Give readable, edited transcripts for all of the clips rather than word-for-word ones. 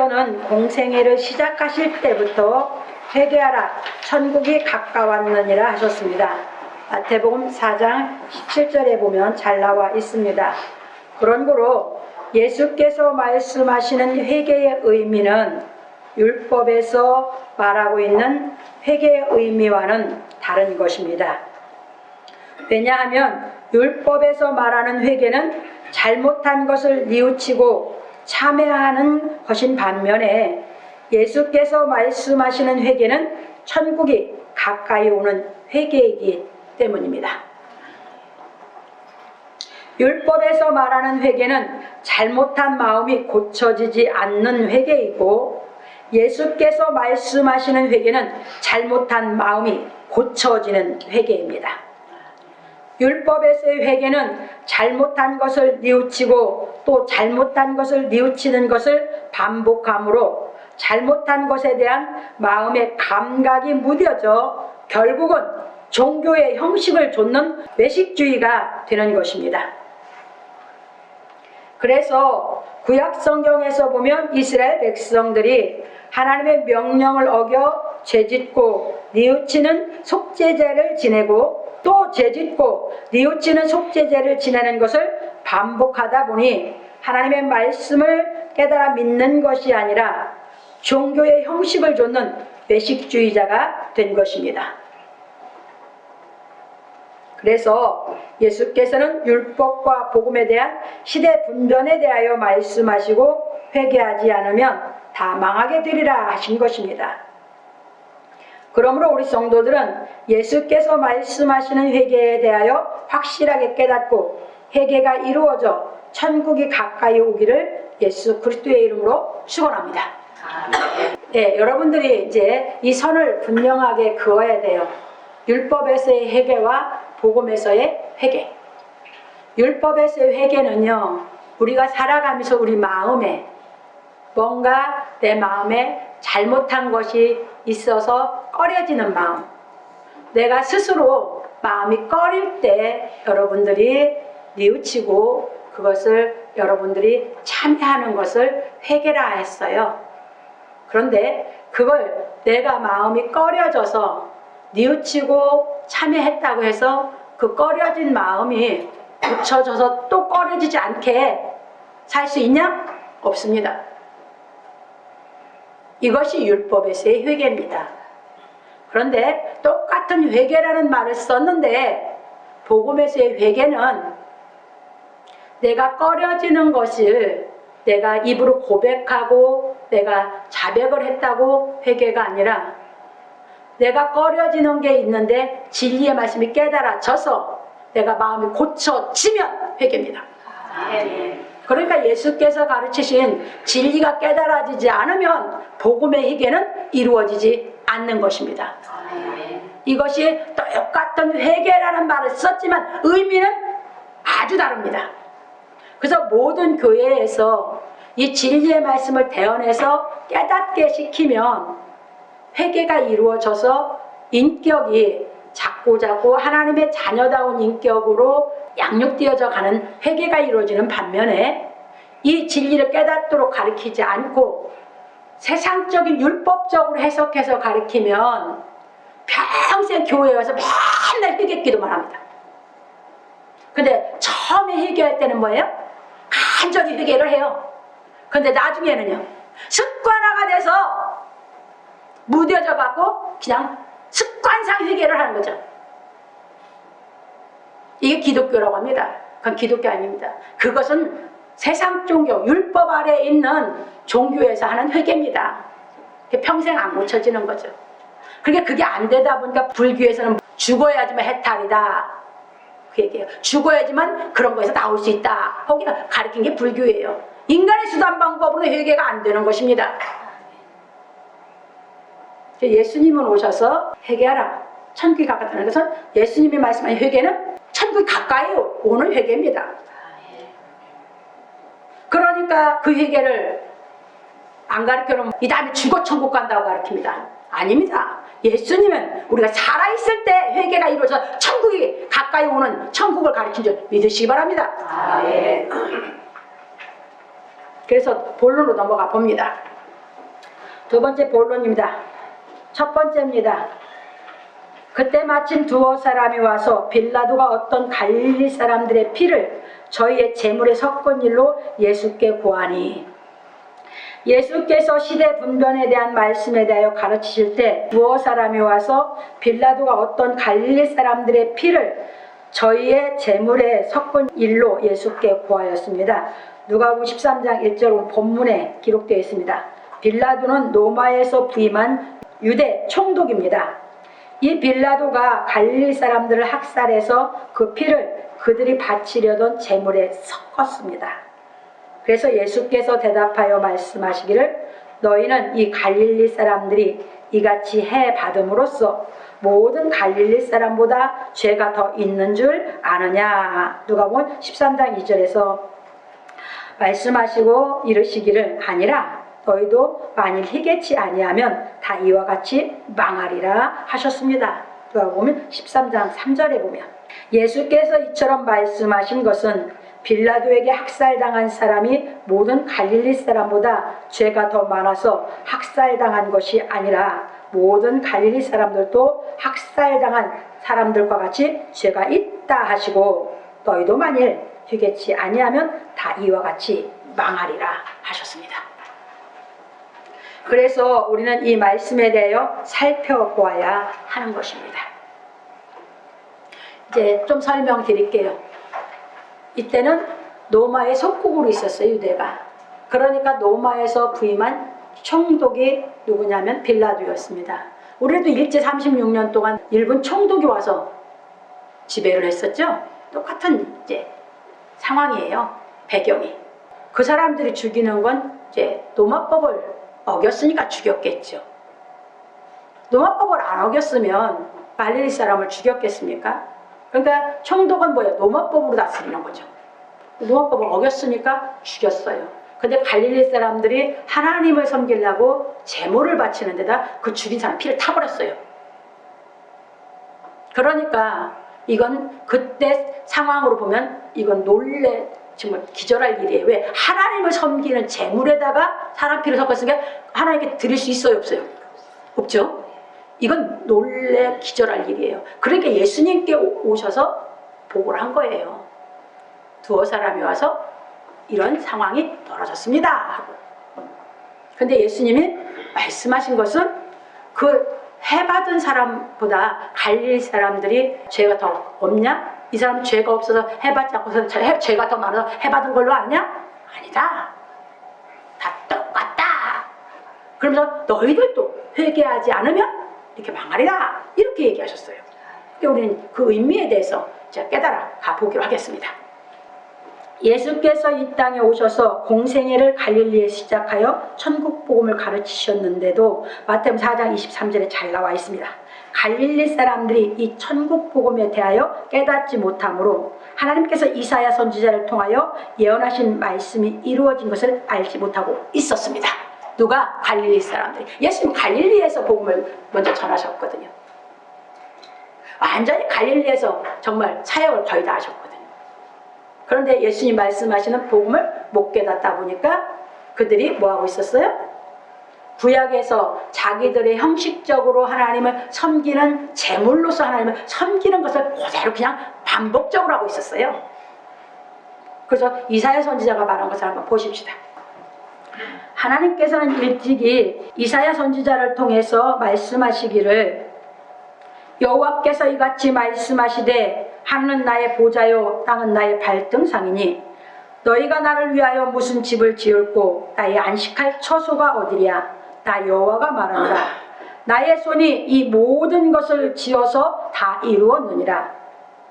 예수님께서는 공생애를 시작하실 때부터 회개하라 천국이 가까웠느니라 하셨습니다. 마태복음 4장 17절에 보면 잘 나와 있습니다. 그러므로 예수께서 말씀하시는 회개의 의미는 율법에서 말하고 있는 회개의 의미와는 다른 것입니다. 왜냐하면 율법에서 말하는 회개는 잘못한 것을 뉘우치고 참회하는 것인 반면에 예수께서 말씀하시는 회개는 천국이 가까이 오는 회개이기 때문입니다. 율법에서 말하는 회개는 잘못한 마음이 고쳐지지 않는 회개이고, 예수께서 말씀하시는 회개는 잘못한 마음이 고쳐지는 회개입니다. 율법에서의 회개는 잘못한 것을 뉘우치고 또 잘못한 것을 뉘우치는 것을 반복함으로 잘못한 것에 대한 마음의 감각이 무뎌져 결국은 종교의 형식을 좇는 외식주의가 되는 것입니다. 그래서 구약 성경에서 보면 이스라엘 백성들이 하나님의 명령을 어겨 죄짓고 뉘우치는 속죄제를 지내고 또 죄짓고 뉘우치는 속죄제를 지내는 것을 반복하다 보니 하나님의 말씀을 깨달아 믿는 것이 아니라 종교의 형식을 좇는 외식주의자가 된 것입니다. 그래서 예수께서는 율법과 복음에 대한 시대 분변에 대하여 말씀하시고 회개하지 않으면 다 망하게 되리라 하신 것입니다. 그러므로 우리 성도들은 예수께서 말씀하시는 회개에 대하여 확실하게 깨닫고 회개가 이루어져 천국이 가까이 오기를 예수 그리스도의 이름으로 축원합니다. 네, 여러분들이 이제 이 선을 분명하게 그어야 돼요. 율법에서의 회개와 복음에서의 회개. 율법에서의 회개는요, 우리가 살아가면서 우리 마음에 뭔가 내 마음에 잘못한 것이 있어서 꺼려지는 마음, 내가 스스로 마음이 꺼릴 때 여러분들이 뉘우치고 그것을 여러분들이 참회하는 것을 회개라 했어요. 그런데 그걸 내가 마음이 꺼려져서 뉘우치고 참회했다고 해서 그 꺼려진 마음이 고쳐져서 또 꺼려지지 않게 살 수 있냐? 없습니다. 이것이 율법에서의 회개입니다. 그런데 똑같은 회개라는 말을 썼는데 복음에서의 회개는 내가 꺼려지는 것을 내가 입으로 고백하고 내가 자백을 했다고 회개가 아니라 내가 꺼려지는 게 있는데 진리의 말씀이 깨달아져서 내가 마음이 고쳐지면 회개입니다. 그러니까 예수께서 가르치신 진리가 깨달아지지 않으면 복음의 회개는 이루어지지 않는 것입니다. 이것이 똑같은 회개라는 말을 썼지만 의미는 아주 다릅니다. 그래서 모든 교회에서 이 진리의 말씀을 대언해서 깨닫게 시키면 회개가 이루어져서 인격이 자꾸자꾸 하나님의 자녀다운 인격으로 양육되어져 가는 회개가 이루어지는 반면에 이 진리를 깨닫도록 가르치지 않고 세상적인 율법적으로 해석해서 가르치면 평생 교회에 와서 맨날 회개 기도만 합니다. 근데 처음에 회개할 때는 뭐예요? 간절히 회개를 해요. 근데 나중에는요, 습관화가 돼서 무뎌져 갖고 그냥 습관상 회개를 하는 거죠. 이게 기독교라고 합니다. 그건 기독교 아닙니다. 그것은 세상 종교, 율법 아래에 있는 종교에서 하는 회개입니다. 평생 안 고쳐지는 거죠. 그러니까 그게 안 되다 보니까 불교에서는 죽어야지만 해탈이다. 그 얘기예요. 죽어야지만 그런 거에서 나올 수 있다. 거기가 가르친 게 불교예요. 인간의 수단 방법으로 회개가 안 되는 것입니다. 예수님은 오셔서 회개하라. 천국이 가깝다는 것은 예수님이 말씀하신 회개는 천국이 가까이 오는 회개입니다. 그러니까 그 회개를 안 가르쳐놓으면 이 다음에 죽어 천국 간다고 가르칩니다. 아닙니다. 예수님은 우리가 살아있을 때 회개가 이루어져서 천국이 가까이 오는 천국을 가르친 줄 믿으시기 바랍니다. 그래서 본론으로 넘어가 봅니다. 두 번째 본론입니다. 첫 번째입니다. 그때 마침 두어 사람이 와서 빌라도가 어떤 갈릴리 사람들의 피를 저희의 제물에 섞은 일로 예수께 고하니, 예수께서 시대 분변에 대한 말씀에 대하여 가르치실 때 두어 사람이 와서 빌라도가 어떤 갈릴리 사람들의 피를 저희의 제물에 섞은 일로 예수께 고하였습니다. 누가복음 13장 1절 본문에 기록되어 있습니다. 빌라도는 로마에서 부임한 유대 총독입니다. 이 빌라도가 갈릴리 사람들을 학살해서 그 피를 그들이 바치려던 제물에 섞었습니다. 그래서 예수께서 대답하여 말씀하시기를, 너희는 이 갈릴리 사람들이 이같이 해 받음으로써 모든 갈릴리 사람보다 죄가 더 있는 줄 아느냐. 누가복음 13장 2절에서 말씀하시고 이르시기를, 아니라 너희도 만일 희개치 아니하면 다 이와 같이 망하리라 하셨습니다. 누가복음 13장 3절에 보면 예수께서 이처럼 말씀하신 것은 빌라도에게 학살당한 사람이 모든 갈릴리 사람보다 죄가 더 많아서 학살당한 것이 아니라 모든 갈릴리 사람들도 학살당한 사람들과 같이 죄가 있다 하시고, 너희도 만일 희개치 아니하면 다 이와 같이 망하리라 하셨습니다. 그래서 우리는 이 말씀에 대하여 살펴보아야 하는 것입니다. 이제 좀 설명드릴게요. 이때는 로마의 속국으로 있었어요, 유대가. 그러니까 로마에서 부임한 총독이 누구냐면 빌라도였습니다. 우리도 일제 36년 동안 일본 총독이 와서 지배를 했었죠. 똑같은 이제 상황이에요, 배경이. 그 사람들이 죽이는 건 이제 로마법을 어겼으니까 죽였겠죠. 로마법을 안 어겼으면 갈릴리 사람을 죽였겠습니까? 그러니까 총독은 뭐예요? 로마법으로 다스리는 거죠. 로마법을 어겼으니까 죽였어요. 근데 갈릴리 사람들이 하나님을 섬기려고 제물을 바치는 데다 그 죽인 사람 피를 타버렸어요. 그러니까 이건 그때 상황으로 보면 이건 정말 기절할 일이에요. 왜? 하나님을 섬기는 제물에다가 사람 피를 섞었으니까 하나님께 드릴 수 있어요, 없어요? 없죠? 이건 기절할 일이에요. 그러니까 예수님께 오셔서 보고를 한 거예요. 두어 사람이 와서 이런 상황이 벌어졌습니다 하고. 근데 예수님이 말씀하신 것은 그 해받은 사람보다 갈릴리 사람들이 죄가 더 없냐? 이 사람 죄가 없어서 해받지 않고서 죄가 더 많아서 해받은 걸로 아냐? 아니다. 다 똑같다. 그러면서 너희들도 회개하지 않으면 이렇게 망하리라. 이렇게 얘기하셨어요. 우리는 그 의미에 대해서 제가 깨달아 가보기로 하겠습니다. 예수께서 이 땅에 오셔서 공생애를 갈릴리에 시작하여 천국 복음을 가르치셨는데도 마태복음 4장 23절에 잘 나와 있습니다. 갈릴리 사람들이 이 천국 복음에 대하여 깨닫지 못하므로 하나님께서 이사야 선지자를 통하여 예언하신 말씀이 이루어진 것을 알지 못하고 있었습니다. 누가? 갈릴리 사람들이. 예수님 갈릴리에서 복음을 먼저 전하셨거든요. 완전히 갈릴리에서 정말 사역을 거의 다 하셨거든요. 그런데 예수님 말씀하시는 복음을 못 깨닫다 보니까 그들이 뭐하고 있었어요? 구약에서 자기들의 형식적으로 하나님을 섬기는 제물로서 하나님을 섬기는 것을 그대로 그냥 반복적으로 하고 있었어요. 그래서 이사야 선지자가 말한 것을 한번 보십시다. 하나님께서는 일찍이 이사야 선지자를 통해서 말씀하시기를, 여호와께서 이같이 말씀하시되 하늘은 나의 보좌요 땅은 나의 발등상이니 너희가 나를 위하여 무슨 집을 지을고 나의 안식할 처소가 어디랴. 나 여호와가 말한다. 나의 손이 이 모든 것을 지어서 다 이루었느니라.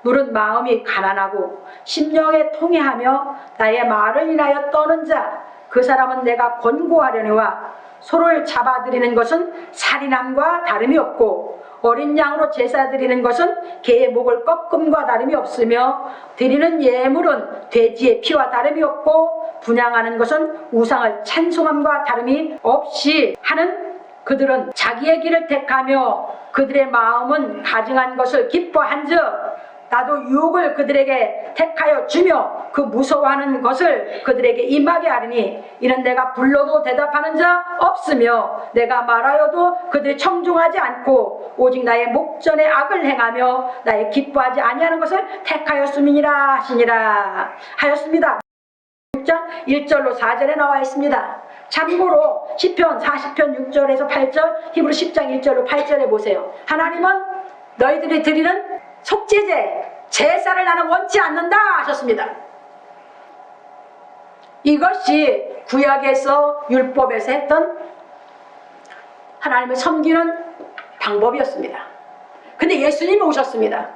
물은 마음이 가난하고 심령에 통회하며 나의 말을 인하여 떠는 자, 그 사람은 내가 권고하려니와 소를 잡아들이는 것은 살인함과 다름이 없고 어린 양으로 제사 드리는 것은 개의 목을 꺾음과 다름이 없으며 드리는 예물은 돼지의 피와 다름이 없고 분향하는 것은 우상을 찬송함과 다름이 없이 하는 그들은 자기의 길을 택하며 그들의 마음은 가증한 것을 기뻐한즉 나도 유혹을 그들에게 택하여 주며 그 무서워하는 것을 그들에게 임하게 하리니 이는 내가 불러도 대답하는 자 없으며 내가 말하여도 그들이 청중하지 않고 오직 나의 목전에 악을 행하며 나의 기뻐하지 아니하는 것을 택하였음이니라 하시니라 하였습니다. 6장 1절로 4절에 나와 있습니다. 참고로 시편 40편 6절에서 8절, 히브리 10장 1절로 8절에 보세요. 하나님은 너희들이 드리는 속죄제, 제사를 나는 원치 않는다 하셨습니다. 이것이 구약에서 율법에서 했던 하나님을 섬기는 방법이었습니다. 근데 예수님이 오셨습니다.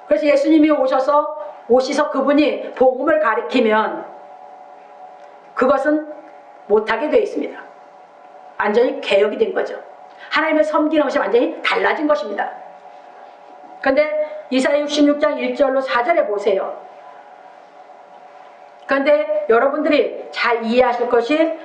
그래서 예수님이 오셔서 그분이 복음을 가리키면 그것은 못하게 되어 있습니다. 완전히 개혁이 된 거죠. 하나님을 섬기는 것이 완전히 달라진 것입니다. 그런데 이사야 66장 1절로 4절에 보세요. 그런데 여러분들이 잘 이해하실 것이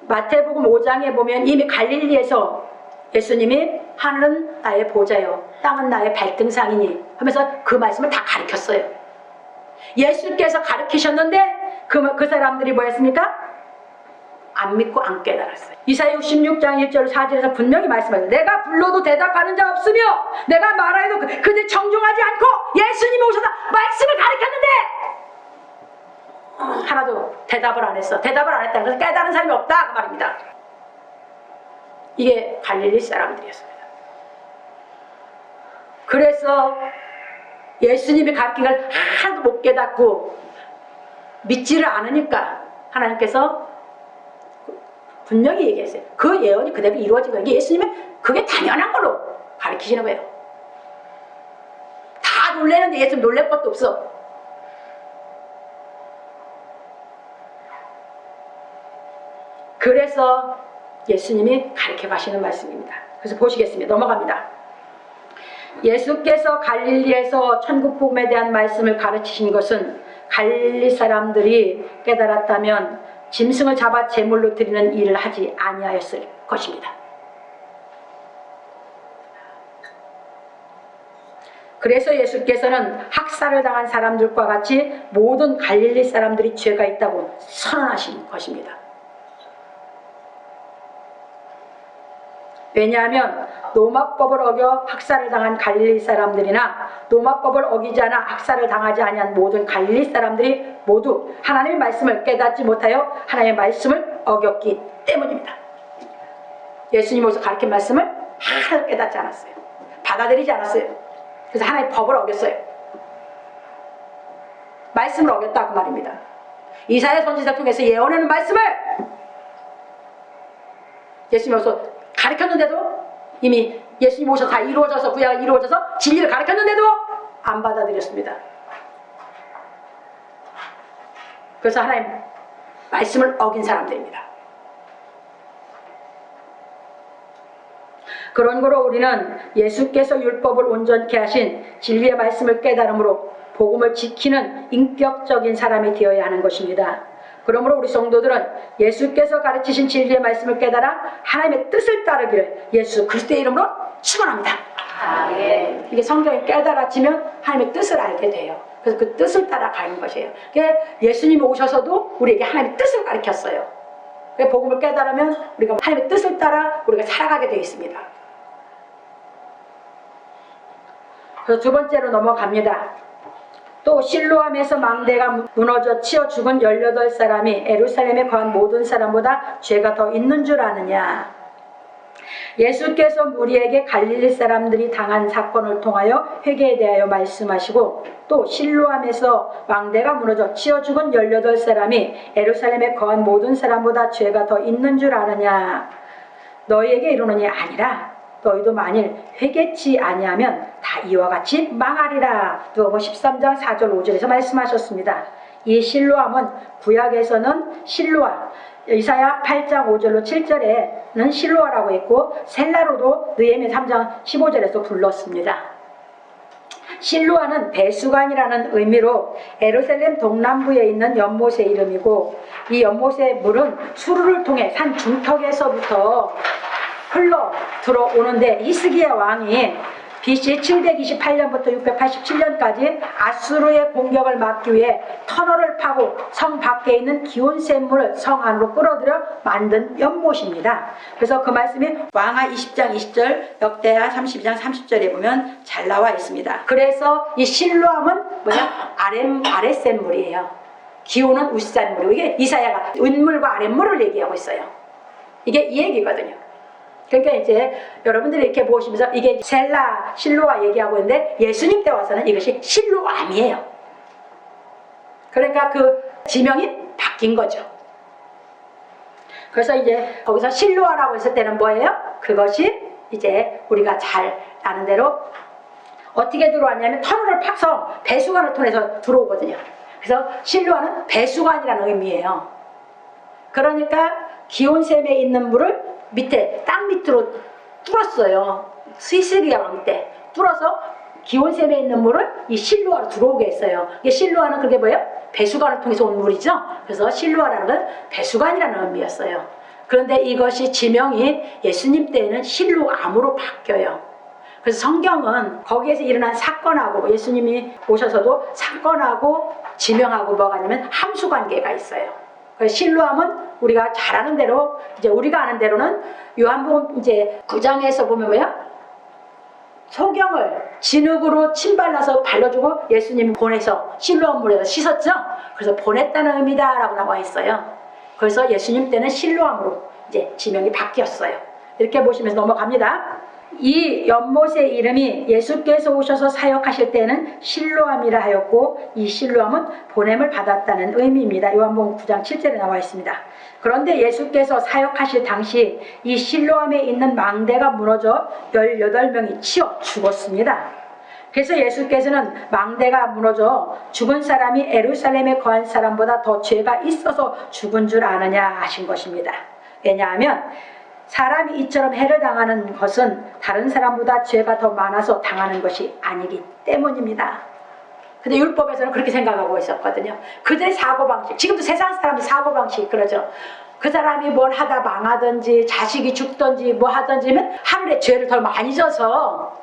마태복음 5장에 보면 이미 갈릴리에서 예수님이 하늘은 나의 보좌요 땅은 나의 발등상이니 하면서 그 말씀을 다 가르쳤어요. 예수께서 가르치셨는데 그 사람들이 뭐였습니까? 안 믿고 안 깨달았어요. 이사야 66장 1절 4절에서 분명히 말씀하셨어요. 내가 불러도 대답하는 자 없으며 내가 말하여도 그들 청중하지 않고 예수님이 오셔서 말씀을 가르쳤는데 하나도 대답을 안 했어. 대답을 안 했다는 것은 깨달은 사람이 없다 그 말입니다. 이게 갈릴리 사람들이었습니다. 그래서 예수님이 가르친 걸 하나도 못 깨닫고 믿지를 않으니까 하나님께서 분명히 얘기했어요. 그 예언이 그대로 이루어진 거예요. 예수님은 그게 당연한 걸로 가르치시는 거예요. 다 놀래는데 예수님 놀랄 것도 없어. 그래서 예수님이 가르쳐 가시는 말씀입니다. 그래서 보시겠습니다. 넘어갑니다. 예수께서 갈릴리에서 천국 복음에 대한 말씀을 가르치신 것은 갈릴리 사람들이 깨달았다면 짐승을 잡아 제물로 드리는 일을 하지 아니하였을 것입니다. 그래서 예수께서는 학살을 당한 사람들과 같이 모든 갈릴리 사람들이 죄가 있다고 선언하신 것입니다. 왜냐하면 로마법을 어겨 학살을 당한 갈릴리 사람들이나 로마법을 어기지 않아 학살을 당하지 아니한 모든 갈릴리 사람들이 모두 하나님의 말씀을 깨닫지 못하여 하나님의 말씀을 어겼기 때문입니다. 예수님이 오셔서 가르친 말씀을 하나도 깨닫지 않았어요. 받아들이지 않았어요. 그래서 하나님의 법을 어겼어요. 말씀을 어겼다 그 말입니다. 이사야 선지자 통해서 예언하는 말씀을 예수님이 오셔서 가르쳤는데도 이미 예수님 오셔서 다 이루어져서 구약이 이루어져서 진리를 가르쳤는데도 안 받아들였습니다. 그래서 하나님 말씀을 어긴 사람들입니다. 그런 거로 우리는 예수께서 율법을 온전케 하신 진리의 말씀을 깨달음으로 복음을 지키는 인격적인 사람이 되어야 하는 것입니다. 그러므로 우리 성도들은 예수께서 가르치신 진리의 말씀을 깨달아 하나님의 뜻을 따르기를 예수 그리스도의 이름으로 축원합니다. 네. 이게 성경이 깨달아지면 하나님의 뜻을 알게 돼요. 그래서 그 뜻을 따라가는 것이에요. 예수님이 오셔서도 우리에게 하나님의 뜻을 가르쳤어요. 복음을 깨달으면 우리가 하나님의 뜻을 따라 우리가 살아가게 되어 있습니다. 그래서 두 번째로 넘어갑니다. 또 실로암에서 망대가 무너져 치어 죽은 18사람이 예루살렘에 거한 모든 사람보다 죄가 더 있는 줄 아느냐. 예수께서 무리에게 갈릴리 사람들이 당한 사건을 통하여 회개에 대하여 말씀하시고 또 실로암에서 망대가 무너져 치어 죽은 18사람이 예루살렘에 거한 모든 사람보다 죄가 더 있는 줄 아느냐. 너희에게 이르노니 아니라 너희도 만일 회개치 아니하면 다 이와 같이 망하리라. 누가복음 13장 4절 5절에서 말씀하셨습니다. 이 실로암은 구약에서는 실로아, 이사야 8장 5절로 7절에는 실로아라고 했고 셀라로도 느헤미야 3장 15절에서 불렀습니다. 실로아는 배수관이라는 의미로 예루살렘 동남부에 있는 연못의 이름이고 이 연못의 물은 수루를 통해 산 중턱에서부터 흘러 들어오는데 히스기야 왕이 BC 728년부터 687년까지 아수르의 공격을 막기 위해 터널을 파고 성 밖에 있는 기온 샘물을 성 안으로 끌어들여 만든 연못입니다. 그래서 그 말씀이 왕하 20장 20절, 역대하 32장 30절에 보면 잘 나와 있습니다. 그래서 이 실로암은 뭐냐? 아랫샘물이에요. 기온은 윗샘물이고, 이게 이사야가 윗물과 아랫물을 얘기하고 있어요. 이게 이 얘기거든요. 그러니까 이제 여러분들이 이렇게 보시면서 이게 셀라, 실로아 얘기하고 있는데 예수님 때 와서는 이것이 실로암이에요. 그러니까 그 지명이 바뀐 거죠. 그래서 이제 거기서 실로아라고 했을 때는 뭐예요? 그것이 이제 우리가 잘 아는 대로 어떻게 들어왔냐면 터널을 파서 배수관을 통해서 들어오거든요. 그래서 실로아는 배수관이라는 의미예요. 그러니까 기온샘에 있는 물을 밑에 땅 밑으로 뚫었어요. 스위스리아 밑에 뚫어서 기온샘에 있는 물을 이 실로아로 들어오게 했어요. 이게 실로아는 그게 뭐예요? 배수관을 통해서 온 물이죠. 그래서 실로아라는 건 배수관이라는 의미였어요. 그런데 이것이 지명이 예수님 때에는 실로암으로 바뀌어요. 그래서 성경은 거기에서 일어난 사건하고 예수님이 오셔서도 사건하고 지명하고 뭐가 아니면 함수관계가 있어요. 그래서 실로암은 우리가 잘 아는 대로 이제 우리가 아는 대로는 요한복음 이제 9장에서 보면 뭐야? 소경을 진흙으로 침발라서 발라주고 예수님이 보내서 실로암 물에서 씻었죠. 그래서 보냈다는 의미다라고 나와 있어요. 그래서 예수님 때는 실로암으로 이제 지명이 바뀌었어요. 이렇게 보시면서 넘어갑니다. 이 연못의 이름이 예수께서 오셔서 사역하실 때는 실로암이라 하였고 이 실로암은 보냄을 받았다는 의미입니다. 요한복음 9장 7절에 나와 있습니다. 그런데 예수께서 사역하실 당시 이 실로암에 있는 망대가 무너져 18명이 치여 죽었습니다. 그래서 예수께서는 망대가 무너져 죽은 사람이 예루살렘에 거한 사람보다 더 죄가 있어서 죽은 줄 아느냐 하신 것입니다. 왜냐하면 사람이 이처럼 해를 당하는 것은 다른 사람보다 죄가 더 많아서 당하는 것이 아니기 때문입니다. 근데 율법에서는 그렇게 생각하고 있었거든요. 그들의 사고방식, 지금도 세상 사람이 사고방식이 그러죠. 그 사람이 뭘 하다 망하든지 자식이 죽든지 뭐 하든지 하늘에 죄를 더 많이 져서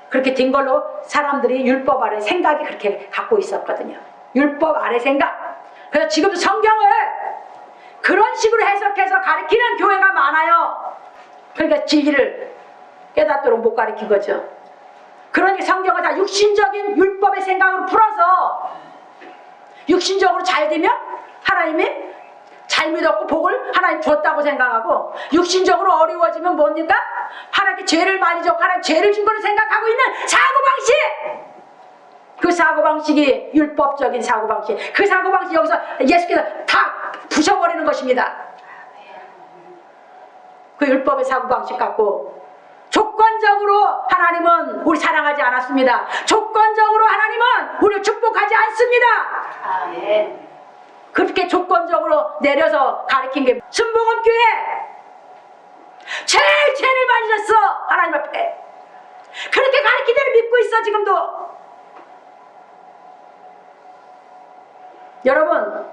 그렇게 된 걸로 사람들이 율법 아래 생각이 그렇게 갖고 있었거든요. 율법 아래 생각. 그래서 지금도 성경을 그런 식으로 해석해서 가르치는 교회가 많아요. 그러니까 진리를 깨닫도록 못 가르친 거죠. 그러니까 성경을 다 육신적인 율법의 생각으로 풀어서 육신적으로 잘 되면 하나님이 잘 믿었고 복을 하나님 줬다고 생각하고 육신적으로 어려워지면 뭡니까? 하나님께 죄를 많이 줬고 하나님 죄를 준 걸로 생각하고 있는 사고방식! 그 사고방식이 율법적인 사고방식. 그 사고방식 여기서 예수께서 다 부셔버리는 것입니다. 그 율법의 사고방식 갖고 조건적으로 하나님은 우리 사랑하지 않았습니다. 조건적으로 하나님은 우리를 축복하지 않습니다. 아멘. 그렇게 조건적으로 내려서 가르친 게 순복음교회 제일 죄를 많이 졌어. 하나님 앞에 그렇게 가르친 대로 믿고 있어. 지금도 여러분,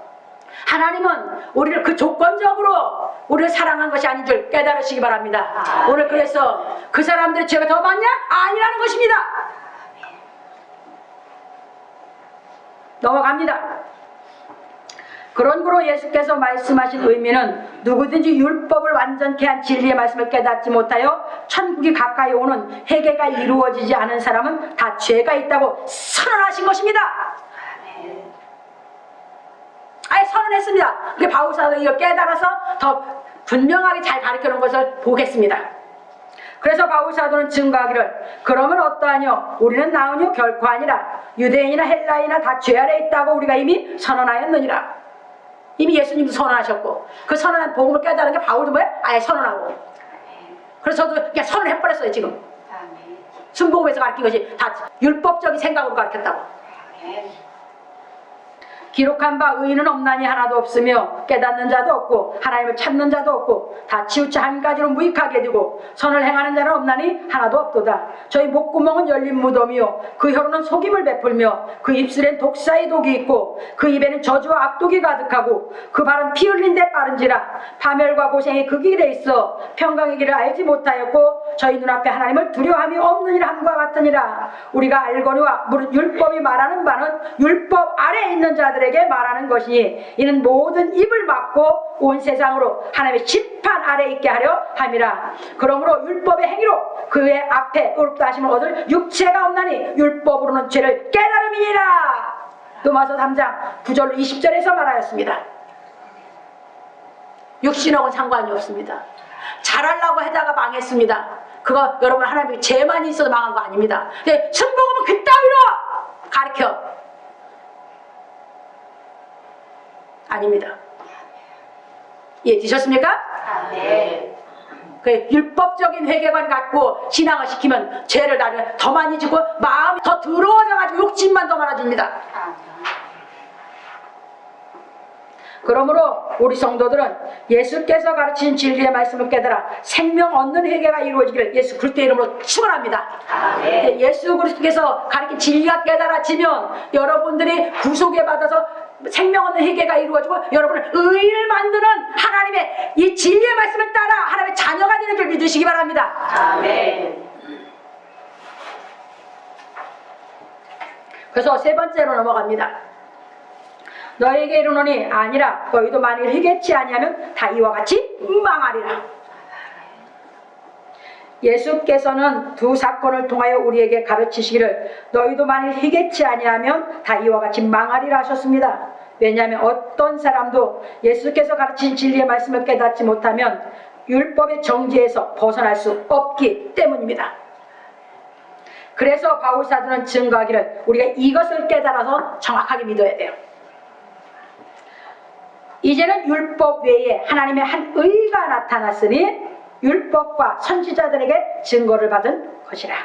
하나님은 우리를 그 조건적으로 우리를 사랑한 것이 아닌 줄 깨달으시기 바랍니다. 오늘 그래서 그 사람들의 죄가 더 많냐? 아니라는 것입니다. 넘어갑니다. 그런 거로 예수께서 말씀하신 의미는 누구든지 율법을 완전케 한 진리의 말씀을 깨닫지 못하여 천국이 가까이 오는 회개가 이루어지지 않은 사람은 다 죄가 있다고 선언하신 것입니다. 아예 선언했습니다. 그게 바울사도 이걸 깨달아서 더 분명하게 잘 가르쳐놓은 것을 보겠습니다. 그래서 바울사도는 증거하기를 그러면 어떠하뇨? 우리는 나으뇨? 결코 아니라 유대인이나 헬라인이나 다 죄 아래 있다고 우리가 이미 선언하였느니라. 이미 예수님도 선언하셨고 그 선언한 복음을 깨달은 게 바울도 뭐야? 아예 선언하고. 그래서 저도 그냥 선언해버렸어요. 지금 순복음에서 가르친 것이 다 율법적인 생각으로 가르쳤다고. 기록한 바 의인은 없나니 하나도 없으며 깨닫는 자도 없고 하나님을 찾는 자도 없고 다 치우쳐 한 가지로 무익하게 되고 선을 행하는 자는 없나니 하나도 없도다. 저희 목구멍은 열린 무덤이요 그 혀로는 속임을 베풀며 그 입술엔 독사의 독이 있고 그 입에는 저주와 악독이 가득하고 그 발은 피 흘린 데 빠른지라 파멸과 고생이 그 길에 있어 평강의 길을 알지 못하였고 저희 눈앞에 하나님을 두려워함이 없느니라 함과 같으니라. 우리가 알거니와 무릇 율법이 말하는 바는 율법 아래에 있는 자들에게 말하는 것이니 이는 모든 입을 막고 온 세상으로 하나님의 심판 아래에 있게 하려 함이라. 그러므로 율법의 행위로 그의 앞에 의롭다 하심을 얻을 육체가 없나니 율법으로는 죄를 깨달음이니라. 로마서 3장 9절 20절에서 말하였습니다. 육신하고는 상관이 없습니다. 잘하려고 하다가 망했습니다. 그거 여러분 하나님이 죄만 있어도 망한 거 아닙니다. 근데 승복음은 그따위로 가르쳐 아닙니다. 이해되셨습니까? 네. 그 율법적인 회개관 갖고 신앙을 시키면 죄를 더 많이 지고 마음이 더 더러워져가지고 욕심만 더 많아집니다. 그러므로 우리 성도들은 예수께서 가르친 진리의 말씀을 깨달아 생명 얻는 회개가 이루어지기를 예수 그리스도의 이름으로 축원합니다. 예수 그리스도께서 가르친 진리가 깨달아지면 여러분들이 구속에 받아서 생명 얻는 회개가 이루어지고 여러분을 의인을 만드는 하나님의 이 진리의 말씀을 따라 하나님의 자녀가 되는 줄 믿으시기 바랍니다. 아멘. 그래서 세 번째로 넘어갑니다. 너에게 이르노니 아니라 너희도 만일 회개치 아니하면 다 이와 같이 망하리라. 예수께서는 두 사건을 통하여 우리에게 가르치시기를 너희도 만일 회개치 아니하면 다 이와 같이 망하리라 하셨습니다. 왜냐하면 어떤 사람도 예수께서 가르친 진리의 말씀을 깨닫지 못하면 율법의 정죄에서 벗어날 수 없기 때문입니다. 그래서 바울 사도는 증거하기를 우리가 이것을 깨달아서 정확하게 믿어야 돼요. 이제는 율법 외에 하나님의 한 의가 나타났으니 율법과 선지자들에게 증거를 받은 것이라.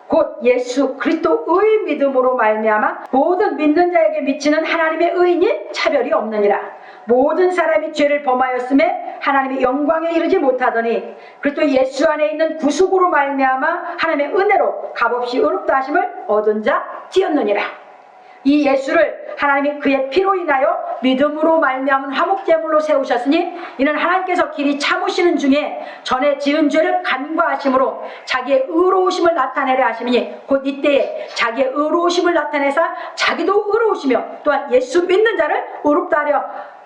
곧 예수 그리스도의 믿음으로 말미암아 모든 믿는 자에게 미치는 하나님의 의인이 차별이 없느니라. 모든 사람이 죄를 범하였음에 하나님의 영광에 이르지 못하더니 그리스도 예수 안에 있는 구속으로 말미암아 하나님의 은혜로 값없이 의롭다 하심을 얻은 자 되었느니라. 이 예수를 하나님이 그의 피로 인하여 믿음으로 말미암은 화목제물로 세우셨으니 이는 하나님께서 길이 참으시는 중에 전에 지은 죄를 간과하심으로 자기의 의로우심을 나타내려 하심이니 곧 이때에 자기의 의로우심을 나타내사 자기도 의로우시며 또한 예수 믿는 자를 의롭다 하려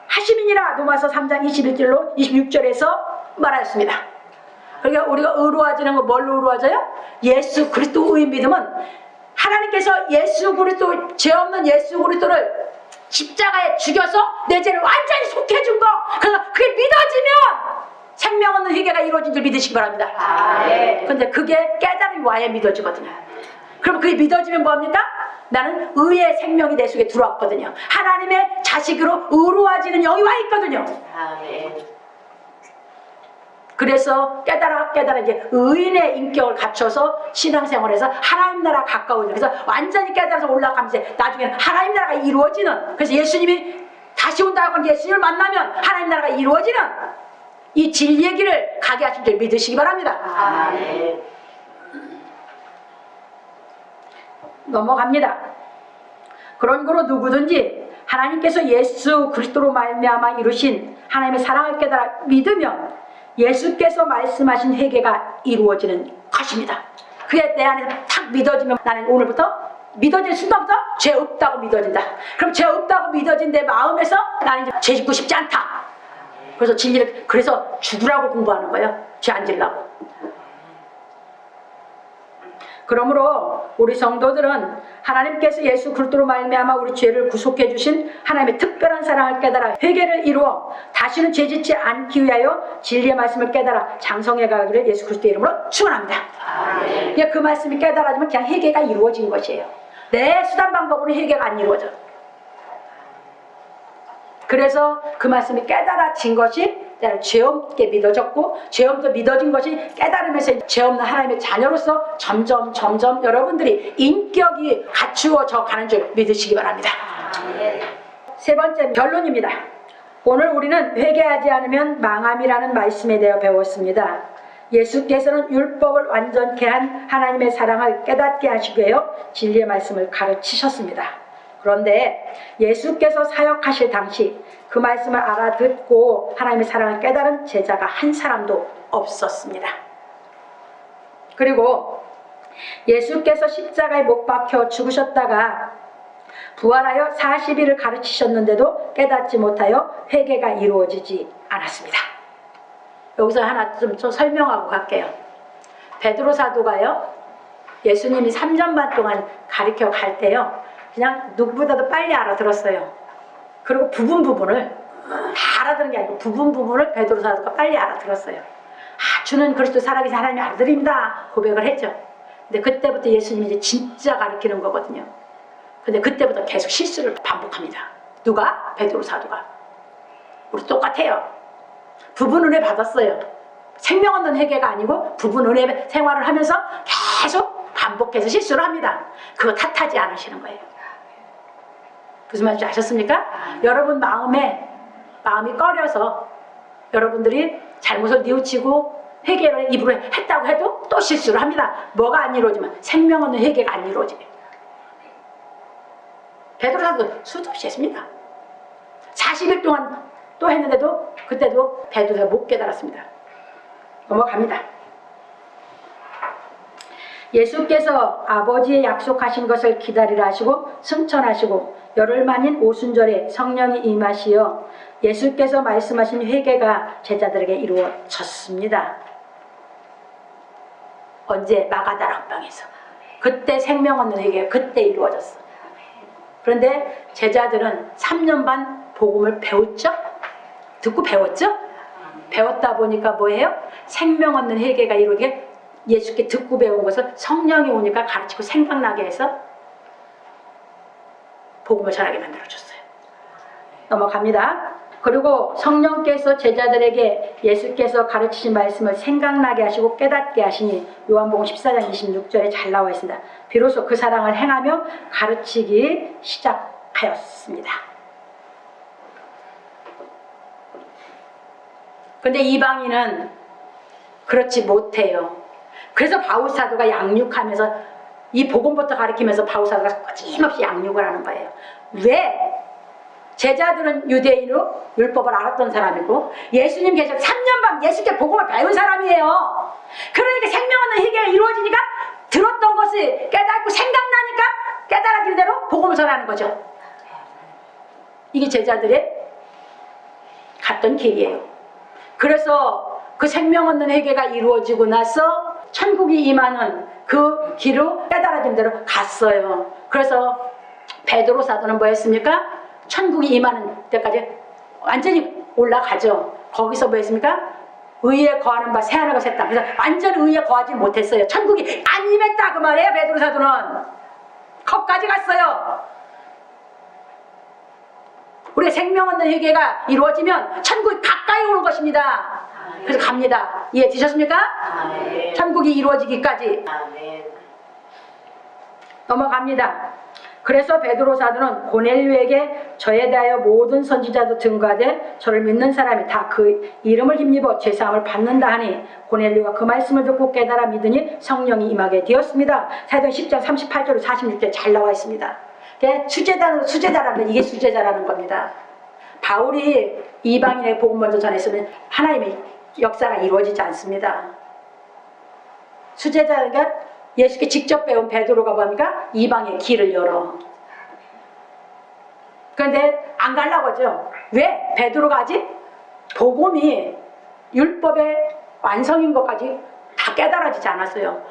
하심이니라. 로마서 3장 21절로 26절에서 말하였습니다. 그러니까 우리가 의로워지는 거 뭘로 의로워져요? 예수 그리스도의 믿음은 하나님께서 예수 그리스도 죄 없는 예수 그리스도를 십자가에 죽여서 내 죄를 완전히 속해준 거. 그래서 그게 믿어지면 생명 없는 회개가 이루어진 줄 믿으시기 바랍니다. 그런데 그게 깨달음이 와야 믿어지거든요. 그럼 그게 믿어지면 뭐합니까? 나는 의의 생명이 내 속에 들어왔거든요. 하나님의 자식으로 의로워지는 영이 와 있거든요. 그래서 깨달아 이제 의인의 인격을 갖춰서 신앙생활에서 하나님 나라 가까워져. 그래서 완전히 깨달아서 올라가면서 나중에는 하나님 나라가 이루어지는. 그래서 예수님이 다시 온다고 예수님을 만나면 하나님 나라가 이루어지는 이 진리의 길을 가게 하신 줄 믿으시기 바랍니다. 넘어갑니다. 그런 거로 누구든지 하나님께서 예수 그리스도로 말미암아 이루신 하나님의 사랑을 깨달아 믿으면 예수께서 말씀하신 회개가 이루어지는 것입니다. 그게 내 안에서 탁 믿어지면 나는 오늘부터 믿어진 순간부터 죄 없다고 믿어진다. 그럼 죄 없다고 믿어진 내 마음에서 나는 이제 죄 짓고 싶지 않다. 그래서 진리를 그래서 죽으라고 공부하는 거예요. 죄 안 지려고. 그러므로 우리 성도들은 하나님께서 예수 그리스도로 말미암아 우리 죄를 구속해 주신 하나님의 특별한 사랑을 깨달아 회개를 이루어 다시는 죄짓지 않기 위하여 진리의 말씀을 깨달아 장성해 가기를 예수 그리스도의 이름으로 축원합니다. 그 말씀이 깨달아지면 그냥 회개가 이루어진 것이에요. 내 수단 방법으로 회개가 안 이루어져. 그래서 그 말씀이 깨달아진 것이 나를 죄 없게 믿어졌고 죄 없게 믿어진 것이 깨달으면서 죄 없는 하나님의 자녀로서 점점 여러분들이 인격이 갖추어져 가는 줄 믿으시기 바랍니다. 세 번째 결론입니다. 오늘 우리는 회개하지 않으면 망함이라는 말씀에 대해 배웠습니다. 예수께서는 율법을 완전케 한 하나님의 사랑을 깨닫게 하시기 위하여 진리의 말씀을 가르치셨습니다. 그런데 예수께서 사역하실 당시 그 말씀을 알아듣고 하나님의 사랑을 깨달은 제자가 한 사람도 없었습니다. 그리고 예수께서 십자가에 못 박혀 죽으셨다가 부활하여 40일을 가르치셨는데도 깨닫지 못하여 회개가 이루어지지 않았습니다. 여기서 하나 좀 설명하고 갈게요. 베드로 사도가요, 예수님이 3년 반 동안 가르쳐 갈 때요, 그냥 누구보다도 빨리 알아들었어요. 그리고 부분을 다 알아듣는 게 아니고 부분을 베드로 사도가 빨리 알아들었어요. 주는 그리스도 살아계신 하나님의 아들입니다 고백을 했죠. 근데 그때부터 예수님이 이제 진짜 가르치는 거거든요. 근데 그때부터 계속 실수를 반복합니다. 누가? 베드로 사도가. 우리 똑같아요. 부분 은혜 받았어요. 생명 얻는 회개가 아니고 부분 은혜 생활을 하면서 계속 반복해서 실수를 합니다. 그거 탓하지 않으시는 거예요. 무슨 말인지 아셨습니까? 여러분 마음이 꺼려서 여러분들이 잘못을 뉘우치고 회개를 입으로 했다고 해도 또 실수를 합니다. 뭐가 안 이루어지면 생명 얻는 회개가 안 이루어져요. 베드로 사도 수도 없이 했습니다. 40일 동안 또 했는데도 그때도 베드로가 못 깨달았습니다. 넘어갑니다. 예수께서 아버지의 약속하신 것을 기다리라 하시고 승천하시고 열흘 만인 오순절에 성령이 임하시어 예수께서 말씀하신 회개가 제자들에게 이루어졌습니다. 언제? 마가다락방에서. 그때 생명 얻는 회개가 그때 이루어졌어. 그런데 제자들은 3년 반 복음을 배웠죠? 듣고 배웠죠? 배웠다 보니까 뭐예요? 생명 얻는 회개가 이루어지게 예수께 듣고 배운 것을 성령이 오니까 가르치고 생각나게 해서 복음을 전하게 만들어줬어요. 넘어갑니다. 그리고 성령께서 제자들에게 예수께서 가르치신 말씀을 생각나게 하시고 깨닫게 하시니 요한복음 14장 26절에 잘 나와 있습니다. 비로소 그 사랑을 행하며 가르치기 시작하였습니다. 근데 이방인은 그렇지 못해요. 그래서 바울 사도가 양육하면서 이 복음부터 가르치면서 바울 사도가 거침없이 양육을 하는 거예요. 왜? 제자들은 유대인으로 율법을 알았던 사람이고 예수님 계셔 3년 반 예수께 복음을 배운 사람이에요. 그러니까 생명 얻는 회개가 이루어지니까 들었던 것이 깨닫고 생각나니까 깨달아진 대로 복음을 전하는 거죠. 이게 제자들의 갔던 길이에요. 그래서 그 생명 얻는 회개가 이루어지고 나서 천국이 임하는 그 길로 깨달아진 대로 갔어요. 그래서 베드로 사도는 뭐 했습니까? 천국이 임하는 때까지 완전히 올라가죠. 거기서 뭐 했습니까? 의에 거하는 바 새하늘과 새 땅. 그래서 완전 의에 거하지 못했어요. 천국이 안 임했다 그 말이에요. 베드로 사도는 거기까지 갔어요. 우리가 생명 얻는 회개가 이루어지면 천국이 가까이 오는 것입니다. 그래서 갑니다. 이해되셨습니까? 천국이 이루어지기까지. 넘어갑니다. 그래서 베드로 사도는 고넬료에게 저에 대하여 모든 선지자도 증거하되 저를 믿는 사람이 다 그 이름을 힘입어 죄사함을 받는다 하니 고넬료가 그 말씀을 듣고 깨달아 믿으니 성령이 임하게 되었습니다. 사도행 10장 38절 46절 잘 나와 있습니다. 수제자라는 건 이게 수제자라는 겁니다. 바울이 이방인의 복음 먼저 전했으면 하나님의 역사가 이루어지지 않습니다. 수제자가 예수께 직접 배운 베드로가 뭡니까? 이방의 길을 열어. 그런데 안 가려고 하죠. 왜? 베드로가 아직 복음이 율법의 완성인 것까지 다 깨달아지지 않았어요.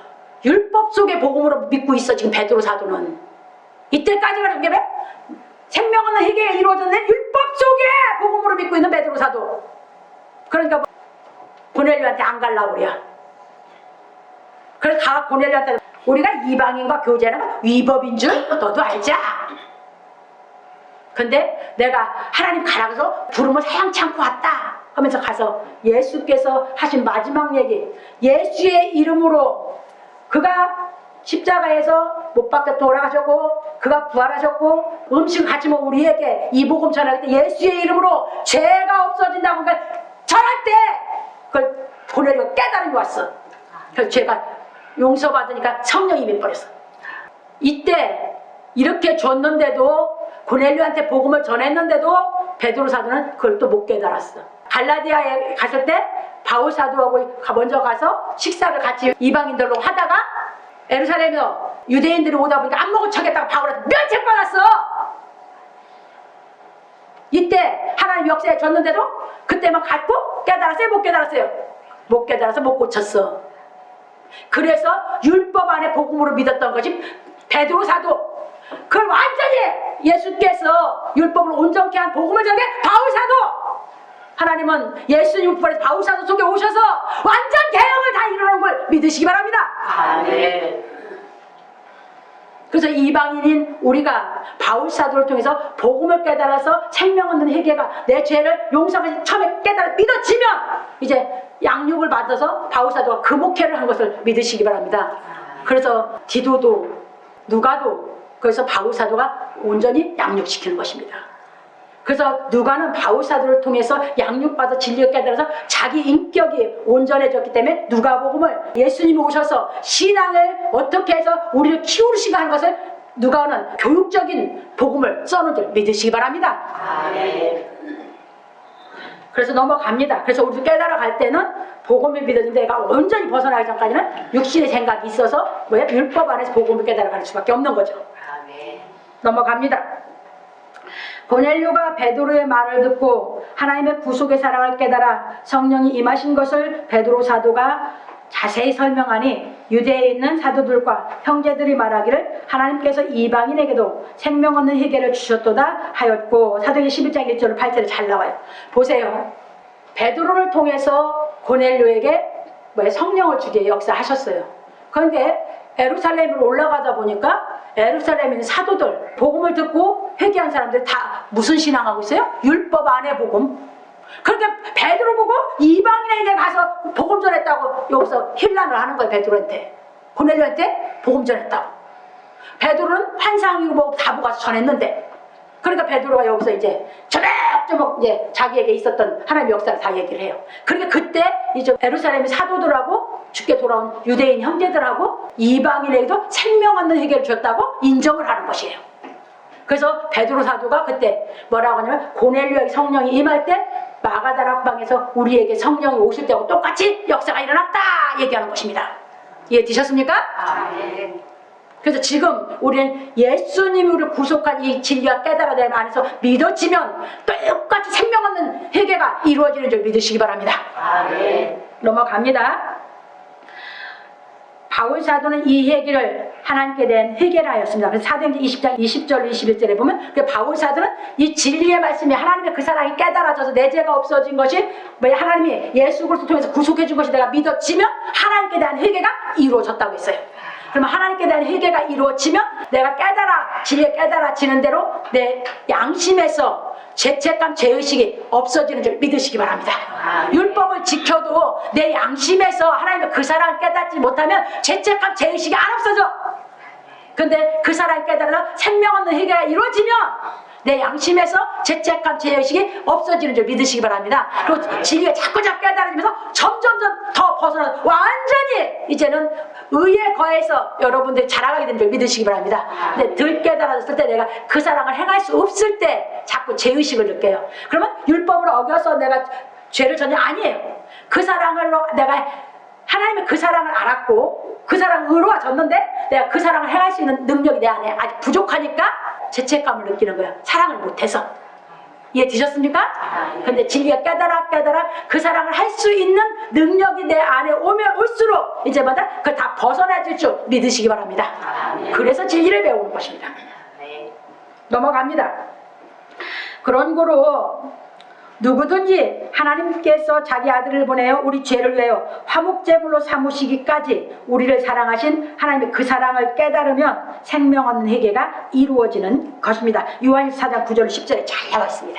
율법 속의 복음으로 믿고 있어 지금 베드로 사도는. 이때까지가 그게 왜? 생명 얻는 회개가 이루어졌는데 율법 속의 복음으로 믿고 있는 베드로 사도. 그러니까 고넬료한테 안 가려고 그래요. 그래서 다 고넬료한테 우리가 이방인과 교제하는 건 위법인 줄 너도 알자. 근데 내가 하나님 가라고 해서 부름을 사양치 않고 왔다 하면서 가서 예수께서 하신 마지막 얘기, 예수의 이름으로 그가 십자가에서 못 박혀 돌아가셨고 그가 부활하셨고 음식을 같이 먹고 우리에게 이 복음 전할 때 예수의 이름으로 죄가 없어진다고 전할 때 그걸 고넬료가 깨달음이 왔어. 그래서 죄가 용서받으니까 성령이 임해버렸어. 이때 이렇게 줬는데도 고넬료한테 복음을 전했는데도 베드로 사도는 그걸 또 못 깨달았어. 갈라디아에 갔을 때 바울 사도하고 먼저 가서 식사를 같이 이방인들로 하다가 예루살렘에서 유대인들이 오다 보니까 안 먹은 척했다가 바울한테 면책받았어. 이때 하나님 역사에 줬는데도 그때만 갖고 깨달았어요? 못 깨달았어요? 못 깨달아서 못 고쳤어. 그래서 율법 안에 복음으로 믿었던 것이 베드로 사도, 그걸 완전히 예수께서 율법을 온전케 한 복음을 전해 바울 사도, 하나님은 예수님 율법에서 바울 사도 속에 오셔서 완전 개혁을 다 이루는 걸 믿으시기 바랍니다. 아멘. 그래서 이방인인 우리가 바울 사도를 통해서 복음을 깨달아서 생명 얻는 회개가 내 죄를 용서하고 처음에 깨달아 믿어지면 이제 양육을 받아서 바울 사도가 그 목회를 한 것을 믿으시기 바랍니다. 그래서 디도도 누가도 그래서 바울 사도가 온전히 양육시키는 것입니다. 그래서 누가는 바울 사도를 통해서 양육받아 진리를 깨달아서 자기 인격이 온전해졌기 때문에 누가복음을 예수님이 오셔서 신앙을 어떻게 해서 우리를 키우시가 하는 것을 누가는 교육적인 복음을 써놓은 줄 믿으시기 바랍니다. 아멘. 그래서 넘어갑니다. 그래서 우리도 깨달아 갈 때는 복음을 믿었는데 내가 온전히 벗어나기 전까지는 육신의 생각이 있어서 율법 안에서 복음을 깨달아 갈 수밖에 없는 거죠. 아멘. 넘어갑니다. 고넬료가 베드로의 말을 듣고 하나님의 구속의 사랑을 깨달아 성령이 임하신 것을 베드로 사도가 자세히 설명하니 유대에 있는 사도들과 형제들이 말하기를 하나님께서 이방인에게도 생명 얻는 희계를 주셨도다 하였고, 사도행전 11장 1절 8절에 잘 나와요. 보세요. 베드로를 통해서 고넬료에게 성령을 주게 역사하셨어요. 그런데 예루살렘으로 올라가다 보니까 예루살렘에 있는 사도들, 복음을 듣고 회개한 사람들 다 무슨 신앙하고 있어요? 율법 안에 복음. 그러니까 베드로 보고 이방인에게 가서 복음 전했다고 여기서 힐난을 하는 거예요. 베드로한테, 고넬료한테 복음 전했다고. 베드로는 환상이고 뭐 다 보고 가서 전했는데, 그러니까 베드로가 여기서 이제 저녁저녁 이제 자기에게 있었던 하나님의 역사를 다 얘기를 해요. 그러니까 그때 이제 예루살렘의 사도들하고 죽게 돌아온 유대인 형제들하고 이방인에게도 생명 얻는 회개를 줬다고 인정을 하는 것이에요. 그래서 베드로 사도가 그때 뭐라고 하냐면 고넬료에게 성령이 임할 때 마가다락 방에서 우리에게 성령이 오실 때하고 똑같이 역사가 일어났다 얘기하는 것입니다. 이해되셨습니까? 아멘. 그래서 지금 우리는 예수님이 우리를 구속한 이 진리와 깨달아 내 안에서 믿어지면 똑같이 생명 얻는 회개가 이루어지는 줄 믿으시기 바랍니다. 아멘. 넘어갑니다. 바울 사도는 이 얘기를 하나님께 대한 회개를 하였습니다. 그래서 사도행전 20장 20절 21절에 보면 바울 사도는 이 진리의 말씀이 하나님의 그 사랑이 깨달아져서 내 죄가 없어진 것이 하나님이 예수 그리스도 통해서 구속해 준 것이 내가 믿어지면 하나님께 대한 회개가 이루어졌다고 했어요. 그러면 하나님께 대한 회개가 이루어지면 내가 진리에 깨달아지는 대로 내 양심에서 죄책감, 죄의식이 없어지는 줄 믿으시기 바랍니다. 율법을 지켜도 내 양심에서 하나님의 그 사랑을 깨닫지 못하면 죄책감, 죄의식이 안 없어져. 근데 그 사랑을 깨달아서 생명 얻는 회개가 이루어지면 내 양심에서 죄책감, 죄의식이 없어지는 줄 믿으시기 바랍니다. 그리고 진리가 자꾸 깨달아지면서 점점점 더 벗어나 완전히 이제는 의에 거해서 여러분들이 자라가게 되는 줄 믿으시기 바랍니다. 근데 덜 깨달아졌을 때 내가 그 사랑을 행할 수 없을 때 자꾸 죄의식을 느껴요. 그러면 율법을 어겨서 내가 죄를 전혀 아니에요. 그 사랑을 내가 하나님의 그 사랑을 알았고 그 사랑을 의로워졌는데 내가 그 사랑을 행할 수 있는 능력이 내 안에 아직 부족하니까 죄책감을 느끼는 거예요. 사랑을 못해서. 이해되셨습니까? 근데 진리가 깨달아 그 사랑을 할 수 있는 능력이 내 안에 오면 올수록 이제마다 그걸 다 벗어나질 줄 믿으시기 바랍니다. 그래서 진리를 배우는 것입니다. 넘어갑니다. 그런 거로 누구든지 하나님께서 자기 아들을 보내어 우리 죄를 위하여 화목제물로 삼으시기까지 우리를 사랑하신 하나님의 그 사랑을 깨달으면 생명 얻는 회개가 이루어지는 것입니다. 요한일서 4장 9절 10절에 잘 나와 있습니다.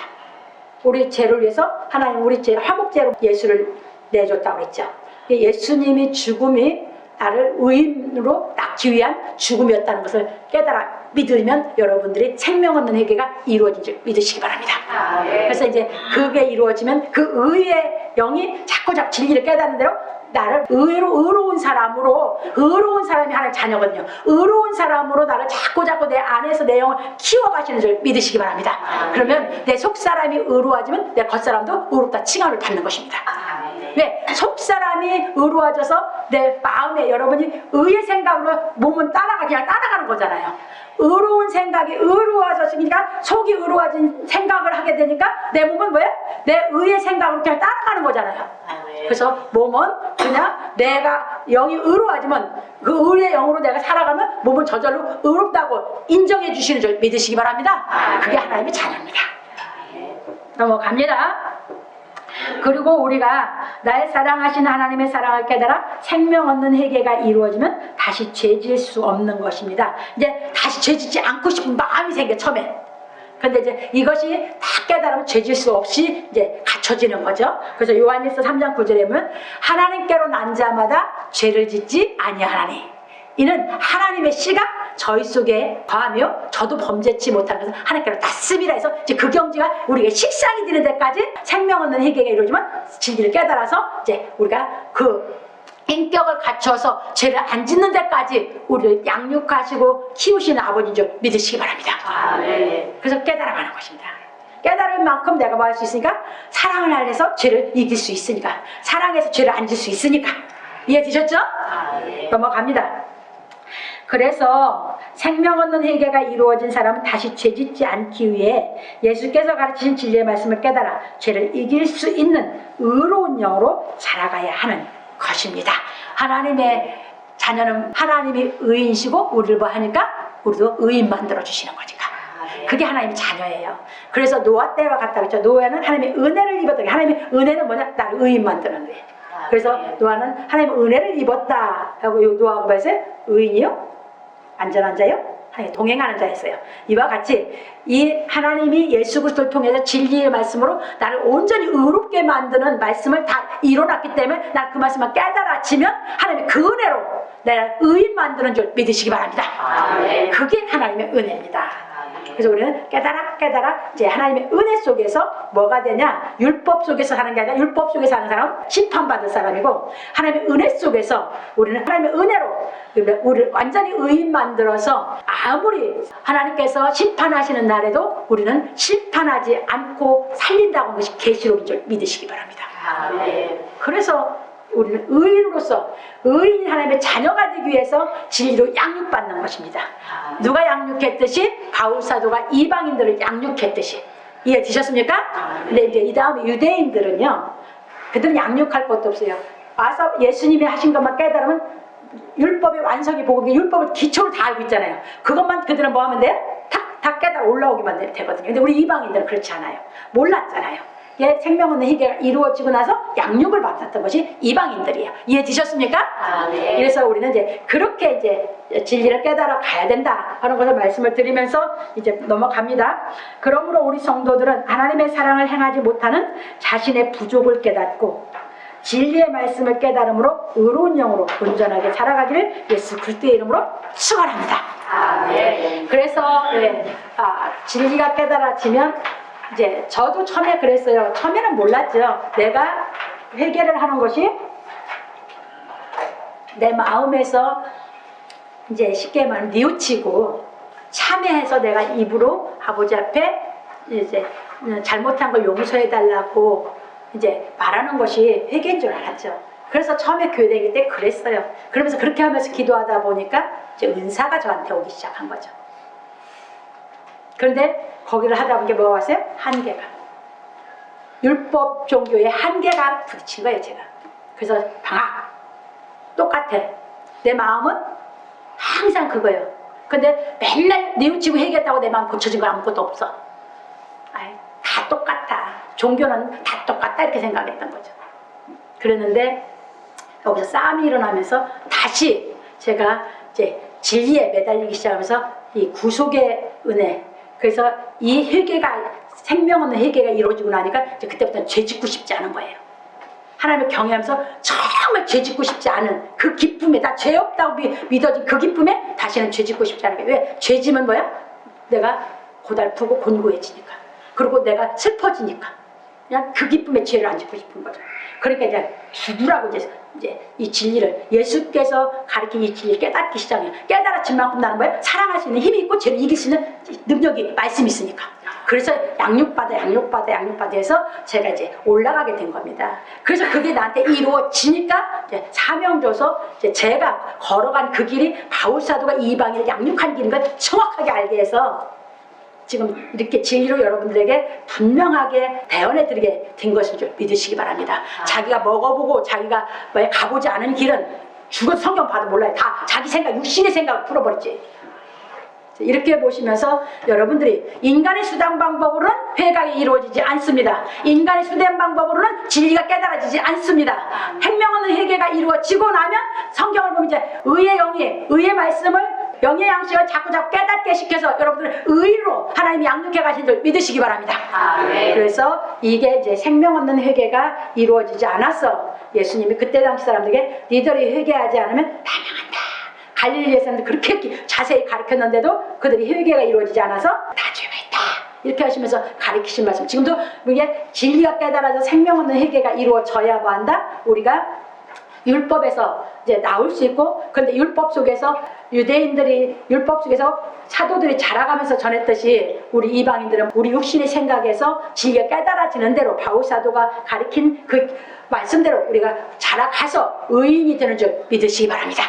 우리 죄를 위해서 하나님 우리 죄 화목제로 예수를 내줬다고 했죠. 예수님이 죽음이 나를 의인으로 낳기 위한 죽음이었다는 것을 깨달아 믿으면 여러분들이 생명 얻는 회개가 이루어진 줄 믿으시기 바랍니다. 그래서 이제 그게 이루어지면 그 의의 영이 자꾸 진리를 깨닫는 대로 나를 의로운 사람으로, 의로운 사람이 하나님 자녀거든요. 의로운 사람으로 나를 자꾸 내 안에서 내 영을 키워가시는 줄 믿으시기 바랍니다. 그러면 내 속사람이 의로워지면 내 겉사람도 의롭다 칭함을 받는 것입니다. 왜? 속사람이 의로워져서 내 마음에 여러분이 의의 생각으로 몸은 그냥 따라가는 거잖아요. 의로운 생각이 의로워졌으니까 속이 의로워진 생각을 하게 되니까 내 몸은 뭐예요? 내 의의 생각으로 그냥 따라가는 거잖아요. 그래서 몸은 그냥 내가 영이 의로워지면 그 의의 영으로 내가 살아가면 몸은 저절로 의롭다고 인정해 주시는 줄 믿으시기 바랍니다. 그게 하나님의 자녀입니다. 넘어갑니다. 그리고 우리가 나의 사랑하시는 하나님의 사랑을 깨달아 생명 얻는 회개가 이루어지면 다시 죄질 수 없는 것입니다. 이제 다시 죄짓지 않고 싶은 마음이 생겨 처음에. 근데 이제 이것이 다 깨달으면 죄질 수 없이 이제 갖춰지는 거죠. 그래서 요한일서 3장 9절에 보면 하나님께로 난 자마다 죄를 짓지 아니하나니 이는 하나님의 씨가 저희 속에 거하며 저도 범죄치 못한 것은 하나님께로 낫습니다 해서 이제 그 경지가 우리가 식상이 되는 데까지 생명 얻는 회개가 이루어지면 진리를 깨달아서 이제 우리가 그 인격을 갖춰서 죄를 안 짓는 데까지 우리를 양육하시고 키우시는 아버지인 줄 믿으시기 바랍니다. 그래서 깨달아가는 것입니다. 깨달을 만큼 내가 뭐 할 수 있으니까 사랑을 안해서 죄를 이길 수 있으니까 사랑해서 죄를 안 질 수 있으니까 이해되셨죠? 넘어갑니다. 그래서 생명 얻는 회개가 이루어진 사람은 다시 죄짓지 않기 위해 예수께서 가르치신 진리의 말씀을 깨달아 죄를 이길 수 있는 의로운 영으로 자라가야 하는 것입니다. 하나님의 자녀는 하나님이 의인이시고 우리를 뭐 하니까 우리도 의인 만들어 주시는 거니까 그게 하나님의 자녀예요. 그래서 노아 때와 같다 그랬죠. 노아는 하나님의 은혜를 입었다. 하나님의 은혜는 뭐냐? 나를 의인 만드는 거예요. 그래서 노아는 하나님의 은혜를 입었다 하고 노아가 뭐였어요? 의인이요? 안전한 자요? 동행하는 자였어요. 이와 같이 이 하나님이 예수 그리스도를 통해서 진리의 말씀으로 나를 온전히 의롭게 만드는 말씀을 다 이뤄놨기 때문에 난 그 말씀만 깨달아지면 하나님의 그 은혜로 내가 의인 만드는 줄 믿으시기 바랍니다. 그게 하나님의 은혜입니다. 그래서 우리는 깨달아 이제 하나님의 은혜 속에서 뭐가 되냐? 율법 속에서 사는 게 아니라 율법 속에서 사는 사람은 심판받을 사람이고 하나님의 은혜 속에서 우리는 하나님의 은혜로 우리를 완전히 의인 만들어서 아무리 하나님께서 심판하시는 날에도 우리는 심판하지 않고 살린다고 하는 것이 계시록인 줄 믿으시기 바랍니다. 그래서 우리는 의인으로서 의인 하나님의 자녀가 되기 위해서 진리로 양육받는 것입니다. 누가 양육했듯이 바울 사도가 이방인들을 양육했듯이 이해되셨습니까? 근데 이제 이 다음에 유대인들은요, 그들은 양육할 것도 없어요. 와서 예수님이 하신 것만 깨달으면 율법의 완성이 보고 율법을 기초를 다 알고 있잖아요. 그것만 그들은 뭐 하면 돼요? 다 깨달아 올라오기만 되거든요. 근데 우리 이방인들은 그렇지 않아요. 몰랐잖아요. 생명 얻는 회개가 이루어지고 나서 양육을 받았던 것이 이방인들이에요. 이해되셨습니까? 그래서 우리는 이제 그렇게 이제 진리를 깨달아 가야 된다 하는 것을 말씀을 드리면서 이제 넘어갑니다. 그러므로 우리 성도들은 하나님의 사랑을 행하지 못하는 자신의 부족을 깨닫고 진리의 말씀을 깨달음으로 의로운 영으로 온전하게 자라가기를 예수 그리스도의 이름으로 축원합니다. 그래서 진리가 깨달아지면 이제 저도 처음에 그랬어요. 처음에는 몰랐죠. 내가 회개를 하는 것이 내 마음에서 이제 쉽게 말하면 뉘우치고 참회해서 내가 입으로 아버지 앞에 이제 잘못한 걸 용서해 달라고 이제 말하는 것이 회개인 줄 알았죠. 그래서 처음에 교회 다닐 때 그랬어요. 그러면서 그렇게 하면서 기도하다 보니까 이제 은사가 저한테 오기 시작한 거죠. 그런데 거기를 하다 보니까 뭐가 왔어요? 한계가. 율법 종교의 한계가 부딪힌 거예요, 제가. 그래서 방학. 똑같아. 내 마음은 항상 그거예요. 근데 맨날 뉘우치고 회개했다고 내 마음 고쳐진 거 아무것도 없어. 다 똑같아. 종교는 다 똑같다 이렇게 생각했던 거죠. 그랬는데 여기서 싸움이 일어나면서 다시 제가 이제 진리에 매달리기 시작하면서 이 구속의 은혜, 그래서 이 회개가 생명 없는 회개가 이루어지고 나니까 이제 그때부터는 죄 짓고 싶지 않은 거예요. 하나님을 경외하면서 정말 죄 짓고 싶지 않은 그 기쁨에, 나 죄 없다고 믿어진 그 기쁨에 다시는 죄 짓고 싶지 않은 거예요. 왜? 죄 지면 뭐야? 내가 고달프고 곤고해지니까. 그리고 내가 슬퍼지니까. 그냥 그 기쁨에 죄를 안 짓고 싶은 거죠. 그러니까 이제 죽으라고 이제 이 진리를, 예수께서 가르친 이 진리를 깨닫기 시작해요. 깨달아진 만큼 나는 뭐예요? 사랑할 수 있는 힘이 있고 죄를 이길 수 있는 능력이, 말씀이 있으니까. 그래서 양육받아 해서 제가 이제 올라가게 된 겁니다. 그래서 그게 나한테 이루어지니까 이제 사명 줘서 이제 제가 걸어간 그 길이 바울사도가 이방인을 양육한 길인 걸 정확하게 알게 해서 지금 이렇게 진리로 여러분들에게 분명하게 대언해 드리게 된 것인 줄 믿으시기 바랍니다. 자기가 먹어보고 자기가 가보지 않은 길은 죽어서 성경 봐도 몰라요. 다 자기 생각, 육신의 생각을 풀어버렸지. 이렇게 보시면서 여러분들이 인간의 수단 방법으로는 회각이 이루어지지 않습니다. 인간의 수단 방법으로는 진리가 깨달아지지 않습니다. 생명 없는 회개가 이루어지고 나면 성경을 보면 이제 의의 영이 의의 말씀을 영의 양식을 자꾸 깨닫게 시켜서 여러분들 의로 하나님이 양육해 가신 줄 믿으시기 바랍니다. 아멘. 그래서 이게 이제 생명 없는 회개가 이루어지지 않았어. 예수님이 그때 당시 사람들에게 니들이 회개하지 않으면 다 망한다. 갈릴리에서는 그렇게 자세히 가르쳤는데도 그들이 회개가 이루어지지 않아서 다 죄가 있다. 이렇게 하시면서 가르치신 말씀. 지금도 이게 진리가 깨달아서 생명 없는 회개가 이루어져야 뭐 한다? 우리가 율법에서 이제 나올 수 있고, 근데 율법 속에서 유대인들이 율법 속에서 사도들이 자라가면서 전했듯이 우리 이방인들은 우리 육신의 생각에서 진리가 깨달아지는 대로 바울사도가 가르친 그 말씀대로 우리가 자라가서 의인이 되는 줄 믿으시기 바랍니다.